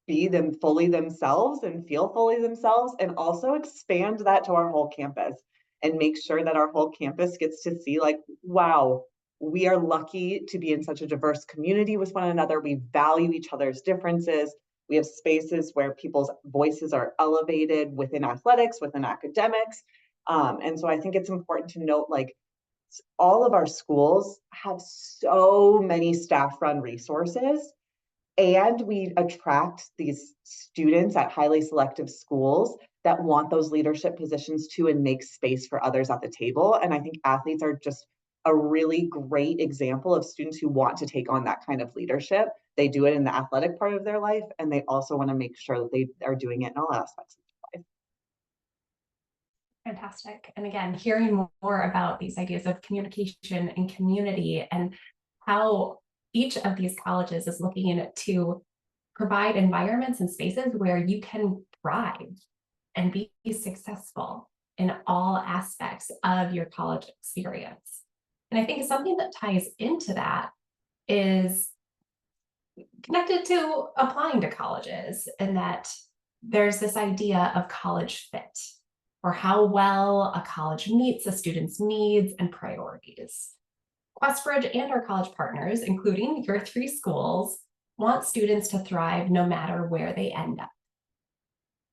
Speaker 2: be them fully themselves and feel fully themselves, and also expand that to our whole campus and make sure that our whole campus gets to see wow, we are lucky to be in such a diverse community with one another. We value each other's differences. We have spaces where people's voices are elevated within athletics, within academics. And so I think it's important to note, all of our schools have so many staff-run resources, and we attract these students at highly selective schools that want those leadership positions too, and make space for others at the table. And I think athletes are just a really great example of students who want to take on that kind of leadership. They do it in the athletic part of their life, and they also want to make sure that they are doing it in all aspects of their life.
Speaker 1: Fantastic. And again, hearing more about these ideas of communication and community and how each of these colleges is looking to provide environments and spaces where you can thrive and be successful in all aspects of your college experience. And I think something that ties into that is connected to applying to colleges, and that there's this idea of college fit, or how well a college meets a student's needs and priorities. Questbridge and our college partners, including your 3 schools, want students to thrive no matter where they end up.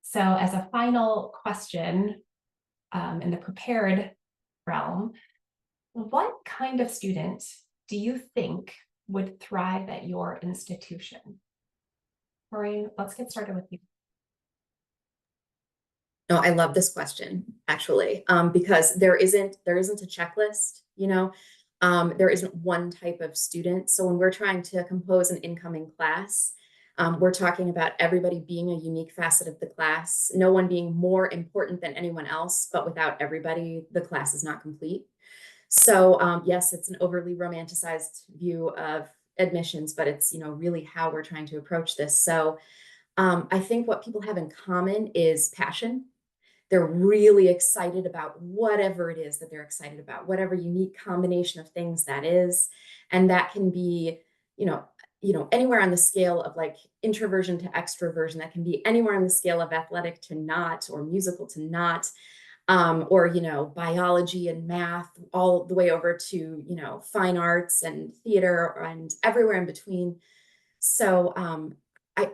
Speaker 1: So as a final question, in the prepared realm, what kind of student do you think would thrive at your institution? Maureen, let's get started with you.
Speaker 3: No, I love this question, actually, because there isn't a checklist, there isn't one type of student. So when we're trying to compose an incoming class, we're talking about everybody being a unique facet of the class, no one being more important than anyone else, but without everybody, the class is not complete. So yes, it's an overly romanticized view of admissions, but it's, really how we're trying to approach this. So I think what people have in common is passion. They're really excited about whatever it is that they're excited about, whatever unique combination of things that is. And that can be, anywhere on the scale of like introversion to extroversion. That can be anywhere on the scale of athletic to not, or musical to not, or, biology and math, all the way over to, fine arts and theater and everywhere in between. So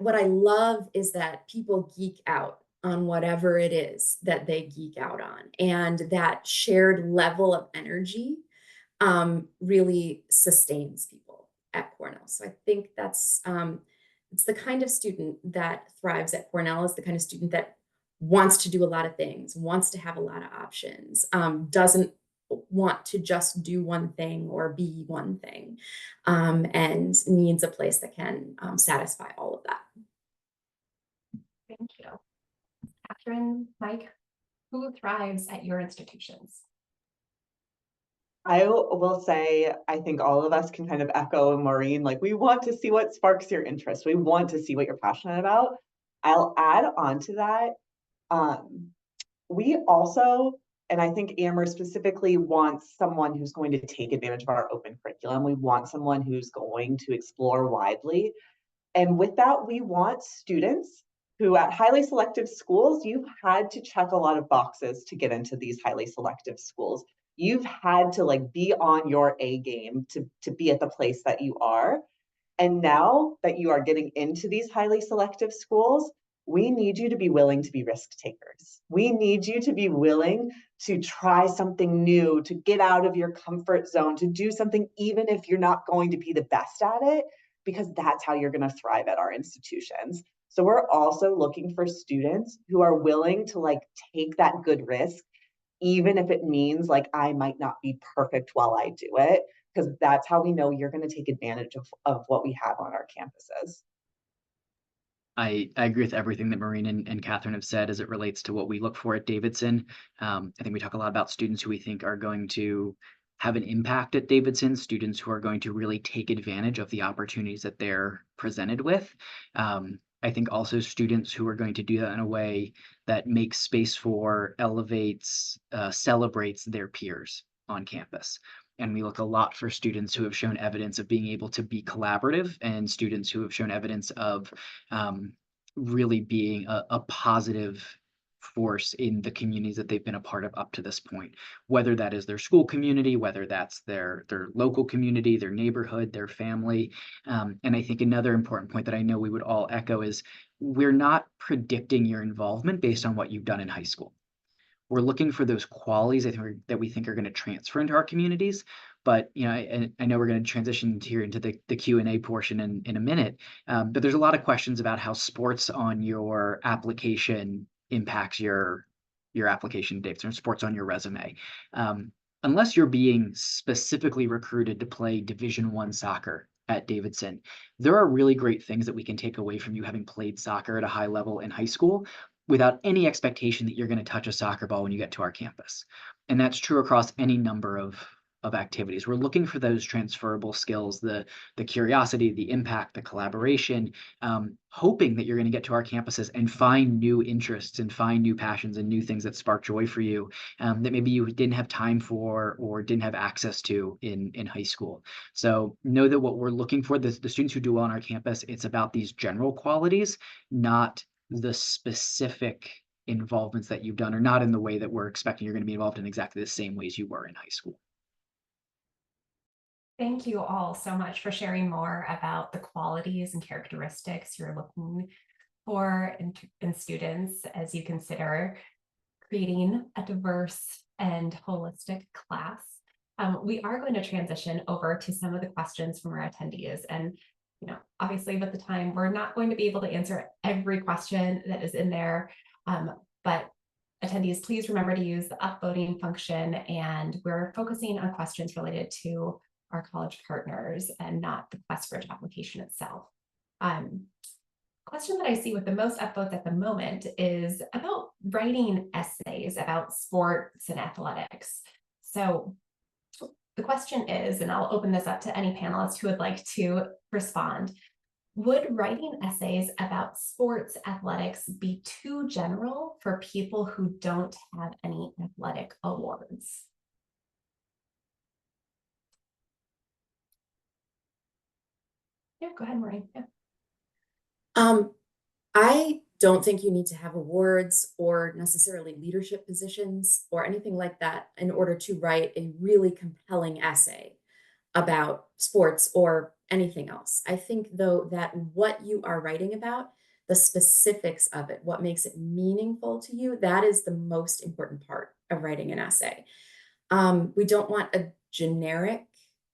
Speaker 3: what I love is that people geek out on whatever it is that they geek out on. And that shared level of energy really sustains people at Cornell. So I think that's, it's the kind of student that thrives at Cornell, is the kind of student that wants to do a lot of things, wants to have a lot of options, doesn't want to just do one thing or be one thing, and needs a place that can satisfy all of that.
Speaker 1: Thank you. Catherine, Mike, who thrives at your institutions?
Speaker 2: I will say, I think all of us can kind of echo Maureen, like we want to see what sparks your interest. We want to see what you're passionate about. I'll add on to that. We also, and I think Amherst specifically, wants someone who's going to take advantage of our open curriculum. We want someone who's going to explore widely. And with that, we want students who at highly selective schools, you've had to check a lot of boxes to get into these highly selective schools. You've had to like be on your A game to be at the place that you are. And now that you are getting into these highly selective schools, we need you to be willing to be risk takers. We need you to be willing to try something new, to get out of your comfort zone, to do something even if you're not going to be the best at it, because that's how you're going to thrive at our institutions. So we're also looking for students who are willing to like take that good risk, even if it means like I might not be perfect while I do it, because that's how we know you're going to take advantage of what we have on our campuses.
Speaker 4: I agree with everything that Maureen and Catherine have said as it relates to what we look for at Davidson. I think we talk a lot about students who we think are going to have an impact at Davidson, students who are going to really take advantage of the opportunities that they're presented with. I think also students who are going to do that in a way that makes space for, elevates, celebrates their peers on campus. And we look a lot for students who have shown evidence of being able to be collaborative, and students who have shown evidence of really being a positive force in the communities that they've been a part of up to this point, whether that is their school community, whether that's their local community, their neighborhood, their family. And I think another important point that I know we would all echo is we're not predicting your involvement based on what you've done in high school. We're looking for those qualities that we think are going to transfer into our communities. But I know we're going to transition here into the Q&A portion in a minute. But there's a lot of questions about how sports on your application impacts your application dates, or sports on your resume. Unless you're being specifically recruited to play Division I soccer at Davidson, there are really great things that we can take away from you having played soccer at a high level in high school without any expectation that you're going to touch a soccer ball when you get to our campus. And that's true across any number of of activities. We're looking for those transferable skills, the curiosity, the impact, the collaboration, hoping that you're going to get to our campuses and find new interests and find new passions and new things that spark joy for you, that maybe you didn't have time for or didn't have access to in high school. So know that what we're looking for, the students who do well on our campus, it's about these general qualities, not the specific involvements that you've done, or not in the way that we're expecting you're going to be involved in exactly the same ways you were in high school.
Speaker 1: Thank you all so much for sharing more about the qualities and characteristics you're looking for in students as you consider creating a diverse and holistic class. We are going to transition over to some of the questions from our attendees. And, obviously with the time, we're not going to be able to answer every question that is in there. But attendees, please remember to use the upvoting function. And we're focusing on questions related to our college partners and not the QuestBridge application itself. Question that I see with the most upvotes at the moment is about writing essays about sports and athletics. So the question is, and I'll open this up to any panelist who would like to respond, would writing essays about sports athletics be too general for people who don't have any athletic awards? Yeah, go ahead, Maureen. Yeah.
Speaker 3: I don't think you need to have awards or necessarily leadership positions or anything like that in order to write a really compelling essay about sports or anything else. I think, though, that what you are writing about, the specifics of it, what makes it meaningful to you, that is the most important part of writing an essay. We don't want a generic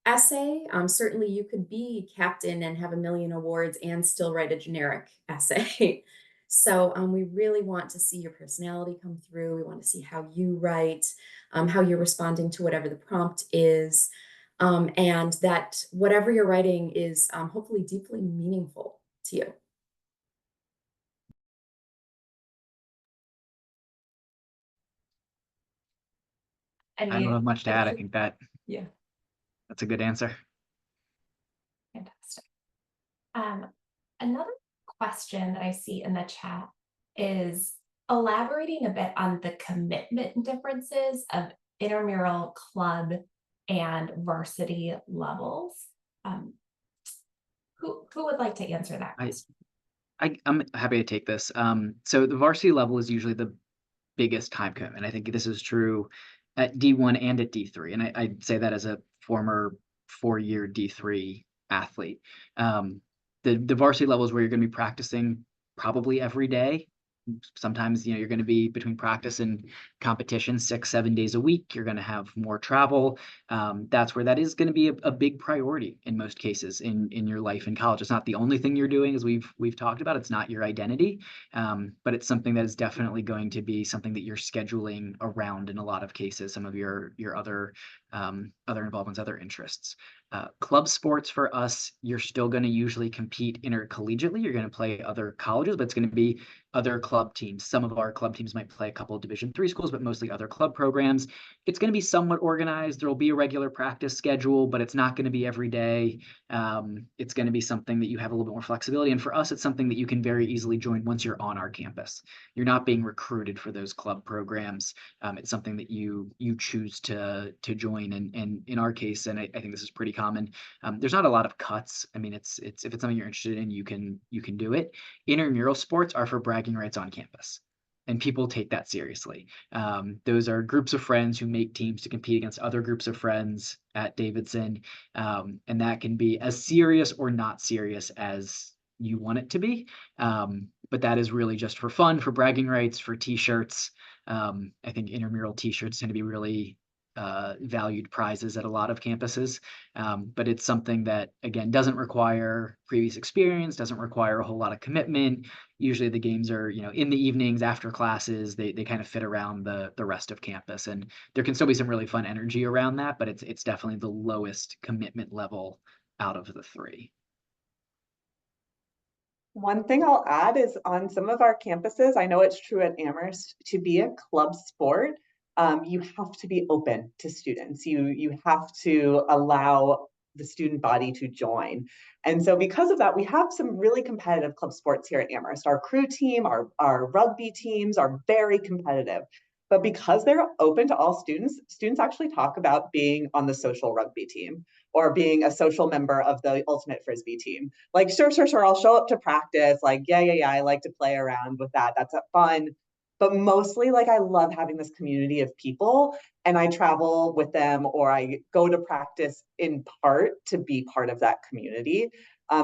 Speaker 3: essay. Certainly you could be captain and have a million awards and still write a generic essay. So we really want to see your personality come through. We want to see how you write, how you're responding to whatever the prompt is, and that whatever you're writing is hopefully deeply meaningful to you.
Speaker 4: I don't have much to add. I think that's a good answer.
Speaker 1: Fantastic. Another question that I see in the chat is elaborating a bit on the commitment differences of intramural, club, and varsity levels. Who would like to answer that question?
Speaker 4: I'm happy to take this. So the varsity level is usually the biggest time commitment. I think this is true at D1 and at D3. And I'd say that as a former 4-year D3 athlete. The varsity level is where you're going to be practicing probably every day. Sometimes, you're going to be between practice and competition 6-7 days a week. You're going to have more travel. That's where that is going to be a big priority in most cases in your life in college. It's not the only thing you're doing, as we've talked about. It's not your identity, but it's something that is definitely going to be something that you're scheduling around in a lot of cases. Some of your other involvements, other interests. Club sports for us, you're still going to usually compete intercollegiately. You're going to play other colleges, but it's going to be other club teams. Some of our club teams might play a couple of Division III schools, but mostly other club programs. It's going to be somewhat organized. There will be a regular practice schedule, but it's not going to be every day. It's going to be something that you have a little bit more flexibility. And for us, it's something that you can very easily join once you're on our campus. You're not being recruited for those club programs. It's something that you choose to join. And in our case, and I think this is pretty common, there's not a lot of cuts. I mean, it's if it's something you're interested in, you can do it. Intramural sports are for bragging rights on campus, and people take that seriously. Those are groups of friends who make teams to compete against other groups of friends at Davidson, and that can be as serious or not serious as you want it to be. But that is really just for fun, for bragging rights, for t-shirts. I think intramural t-shirts tend to be really valued prizes at a lot of campuses, but it's something that, again, doesn't require previous experience, doesn't require a whole lot of commitment. Usually the games are, in the evenings after classes. They kind of fit around the rest of campus, and there can still be some really fun energy around that, but it's definitely the lowest commitment level out of the three.
Speaker 2: One thing I'll add is on some of our campuses, I know it's true at Amherst, to be a club sport, you have to be open to students. You have to allow the student body to join. And so because of that, we have some really competitive club sports here at Amherst. Our crew team, our rugby teams are very competitive. But because they're open to all students, students actually talk about being on the social rugby team or being a social member of the ultimate frisbee team. Like, sure, I'll show up to practice. Like, yeah, I like to play around with that. That's fun. But mostly, like, I love having this community of people, and I travel with them or I go to practice in part to be part of that community.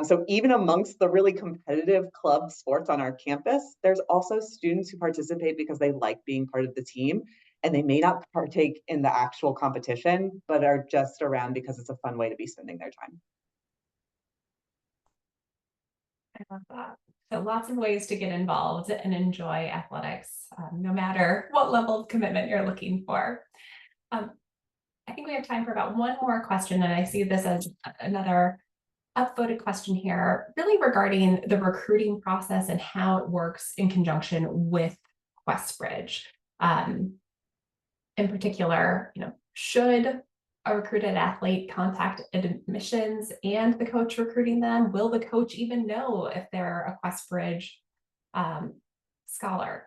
Speaker 2: So even amongst the really competitive club sports on our campus, there's also students who participate because they like being part of the team, and they may not partake in the actual competition, but are just around because it's a fun way to be spending their time.
Speaker 1: I love that. So lots of ways to get involved and enjoy athletics, no matter what level of commitment you're looking for. I think we have time for about one more question, and I see this as another upvoted question here, really regarding the recruiting process and how it works in conjunction with QuestBridge. In particular, should a recruited athlete contact admissions and the coach recruiting them? Will the coach even know if they're a QuestBridge scholar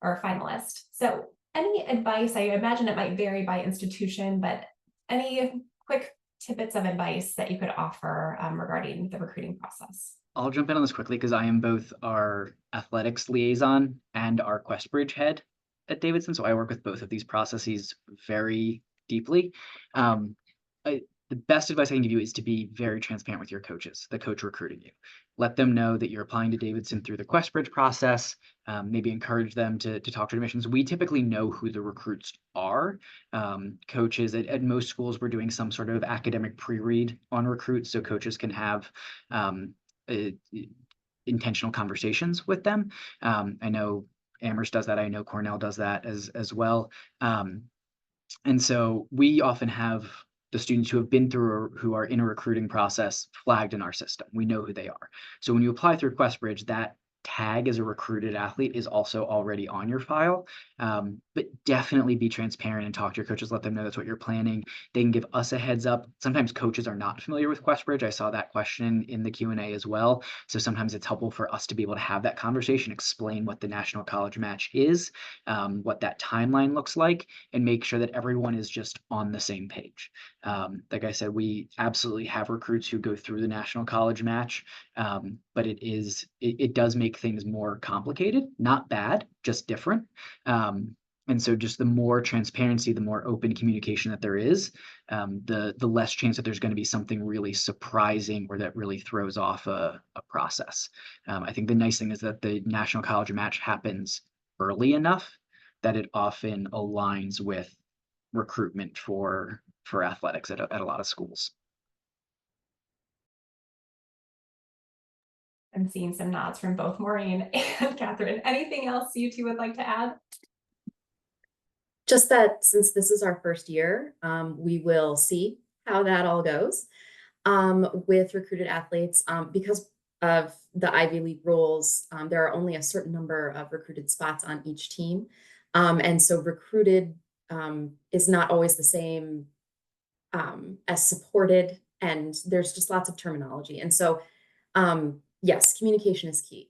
Speaker 1: or finalist? So any advice? I imagine it might vary by institution, but any quick tidbits of advice that you could offer regarding the recruiting process?
Speaker 4: I'll jump in on this quickly because I am both our athletics liaison and our QuestBridge head at Davidson. So I work with both of these processes very deeply. The best advice I can give you is to be very transparent with your coaches, the coach recruiting you. Let them know that you're applying to Davidson through the QuestBridge process. Maybe encourage them to talk to admissions. We typically know who the recruits are. Coaches at most schools, we're doing some sort of academic pre-read on recruits, so coaches can have intentional conversations with them. I know Amherst does that. I know Cornell does that as well. And so we often have the students who have been through or who are in a recruiting process flagged in our system. We know who they are. So when you apply through QuestBridge, that tag as a recruited athlete is also already on your file. But definitely be transparent and talk to your coaches. Let them know that's what you're planning. They can give us a heads up. Sometimes coaches are not familiar with QuestBridge. I saw that question in the Q&A as well. So sometimes it's helpful for us to be able to have that conversation, explain what the National College Match is, what that timeline looks like, and make sure that everyone is just on the same page. Like I said, we absolutely have recruits who go through the National College Match, but it does make things more complicated, not bad, just different. And so just the more transparency, the more open communication that there is, the less chance that there's going to be something really surprising or that really throws off a process. I think the nice thing is that the National College Match happens early enough that it often aligns with recruitment for athletics at a lot of schools.
Speaker 1: I'm seeing some nods from both Maureen and Catherine. Anything else you two would like to add?
Speaker 3: Just that since this is our first year, we will see how that all goes with recruited athletes. Because of the Ivy League rules, there are only a certain number of recruited spots on each team. And so recruited is not always the same as supported, and there's just lots of terminology. And so yes, communication is key.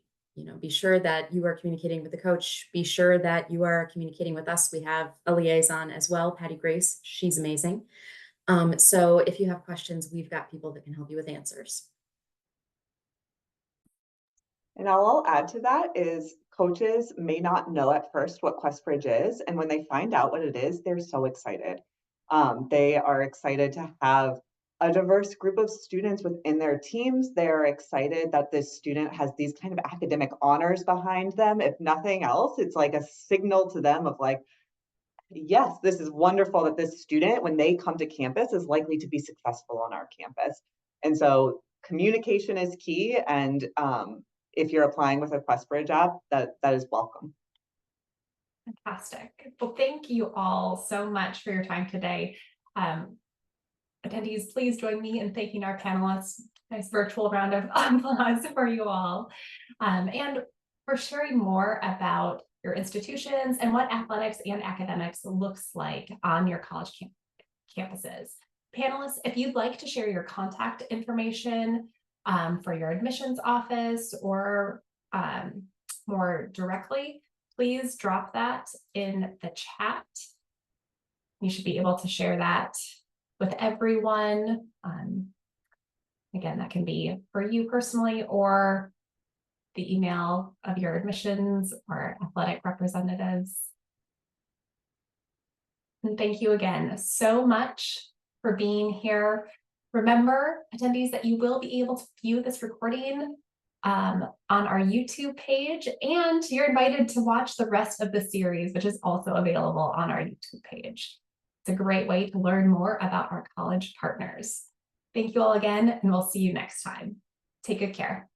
Speaker 3: Be sure that you are communicating with the coach. Be sure that you are communicating with us. We have a liaison as well, Patty Grace. She's amazing. So if you have questions, we've got people that can help you with answers.
Speaker 2: And all I'll add to that is coaches may not know at first what QuestBridge is. And when they find out what it is, they're so excited. They are excited to have a diverse group of students within their teams. They're excited that this student has these kind of academic honors behind them. If nothing else, it's like a signal to them of like, yes, this is wonderful that this student, when they come to campus, is likely to be successful on our campus. And so communication is key. And if you're applying with a QuestBridge app, that is welcome.
Speaker 1: Fantastic. Well, thank you all so much for your time today. Attendees, please join me in thanking our panelists. Nice virtual round of applause for you all. And for sharing more about your institutions and what athletics and academics looks like on your college campuses. Panelists, if you'd like to share your contact information for your admissions office or more directly, please drop that in the chat. You should be able to share that with everyone. Again, that can be for you personally or the email of your admissions or athletic representatives. And thank you again so much for being here. Remember, attendees, that you will be able to view this recording on our YouTube page, and you're invited to watch the rest of the series, which is also available on our YouTube page. It's a great way to learn more about our college partners. Thank you all again, and we'll see you next time. Take good care.